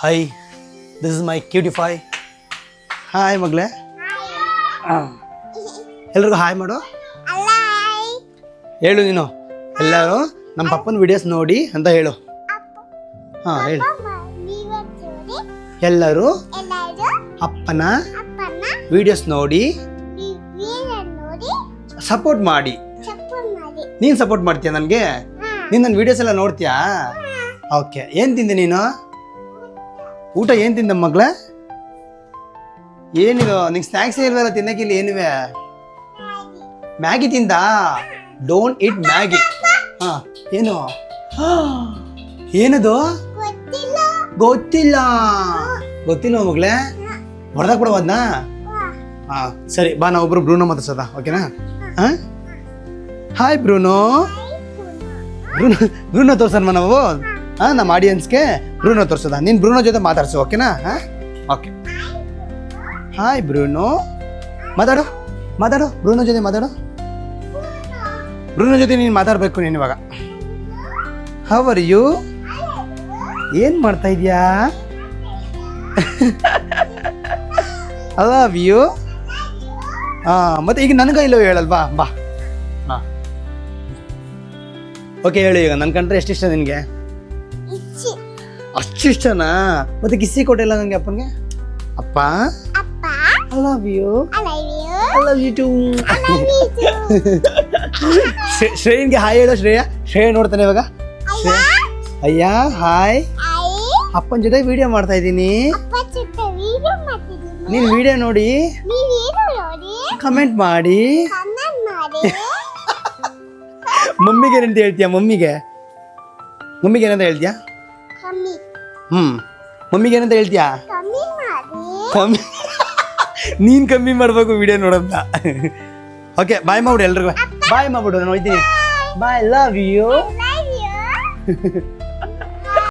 Hi, this is my cutie pie. Hi ಮಗಳೇ. ಎಲ್ರಿಗೂ hi ಮಾಡು. ಹೇಳು ನೀನು. ಎಲ್ಲರೂ ನಮ್ಮ ಪಪ್ಪನ ವಿಡಿಯೋಸ್ ನೋಡಿ ಅಂತ ಹೇಳು. ಹಾಂ ಹೇಳು. ಎಲ್ಲರೂ ಅಪ್ಪನ ವಿಡಿಯೋಸ್ ನೋಡಿ ಸಪೋರ್ಟ್ ಮಾಡಿ. ನೀನು ಸಪೋರ್ಟ್ ಮಾಡ್ತೀಯ ನನಗೆ? ನೀನು ನನ್ನ ವಿಡಿಯೋಸ್ ಎಲ್ಲ ನೋಡ್ತೀಯಾ? ಓಕೆ. ಏನು ತಿಂದೆ ನೀನು? ಊಟ ಏನು ತಿಂದ ಮಗಳೇ? ಏನಿದು ನಿಂಗೆ ಸ್ನ್ಯಾಕ್ಸ್ ಇಲ್ವಲ್ಲ ತಿನ್ನಕ್ಕಿಲ್ಲ? ಏನಿವೆ? ಮ್ಯಾಗಿ ತಿಂದ? Don't heat Maggi. ಹಾಂ ಏನು? ಏನದು? ಗೊತ್ತಿಲ್ಲ ಗೊತ್ತಿಲ್ಲ ಮಗಳೇ. ಹೊಡೆದಾಗ ಕೂಡ ಹೋದ್ನಾ? ಹಾಂ ಸರಿ ಬಾ, ನಾವು ಒಬ್ರು ಬ್ರೂನೋ ಮಾತಾಡ್ಸೋದ. ಓಕೆನಾ? ಹಾಂ ಹಾಯ್ ಬ್ರೂನೋ. ಬ್ರೂನೋ ತೋರ್ಸನ್ಮ ನಾವು. ಹಾಂ ನಮ್ಮ ಆಡಿಯನ್ಸ್ಗೆ ಬ್ರೂನೋ ತೋರ್ಸೋದ. ನೀನು ಬ್ರೂನೋ ಜೊತೆ ಮಾತಾಡ್ಸು. ಓಕೆನಾ? ಹಾಂ ಓಕೆ. Hi Bruno. ಮಾತಾಡು ಮಾತಾಡು ಬ್ರೂನೋ ಜೊತೆ ಮಾತಾಡು. ಬ್ರೂನೋ ಜೊತೆ ನೀನು ಮಾತಾಡಬೇಕು. ನೀನು ಇವಾಗ ಹೌ ಆರ್ ಯು? ಏನು ಮಾಡ್ತಾ ಇದೀಯಾ? I love you. ಹಾಂ ಮತ್ತೆ ಈಗ ನನಗೆ ಇಲ್ಲೋ ಹೇಳಲ್ವಾ? ಬಾ. ಹಾಂ ಓಕೆ ಹೇಳು. ಈಗ ನನ್ನ ಕಂಡ್ರೆ ಎಷ್ಟಿಷ್ಟ ನಿನಗೆ? ಅಷ್ಟು ಇಷ್ಟನಾ? ಮತ್ತೆ ಕಿಸ್ಸಿ ಕೊಟ್ಟಿಲ್ಲ ನನಗೆ ಅಪ್ಪನಿಗೆ? ಅಪ್ಪ I love you. I love you too. ಶ್ರೇಯನ್ಗೆ ಹಾಯ್ ಹೇಳೋ. ಶ್ರೇಯ ನೋಡ್ತಾನೆ ಇವಾಗ. ಅಯ್ಯ ಹಾಯ್. ಅಪ್ಪನ ಜೊತೆ ವಿಡಿಯೋ ಮಾಡ್ತಾ ಇದ್ದೀನಿ. ನೀನು ವಿಡಿಯೋ ನೋಡಿ ಕಮೆಂಟ್ ಮಾಡಿ. ಮಮ್ಮಿಗೆ ಏನಂತ ಹೇಳ್ತೀಯ? ಮಮ್ಮಿಗೆ ಏನಂತ ಹೇಳ್ತೀಯಾ? ಮಮ್ಮಿಗೆ ಏನಂತ ಹೇಳ್ತೀಯಾ? ಮಮ್ಮಿ ನೀನು ಕಮ್ಮಿ ಮಾಡ್ಬೇಕು ವಿಡಿಯೋ ನೋಡೋದ. ಓಕೆ ಬಾಯ್ ಮಾಡ್ಬಿಡು ಎಲ್ರಿಗೂ. ಬಾಯ್ ಮಾಡ್ಬಿಡು. ನಾನು ಹೋಗ್ತೀನಿ. ಬಾಯ್. Love you.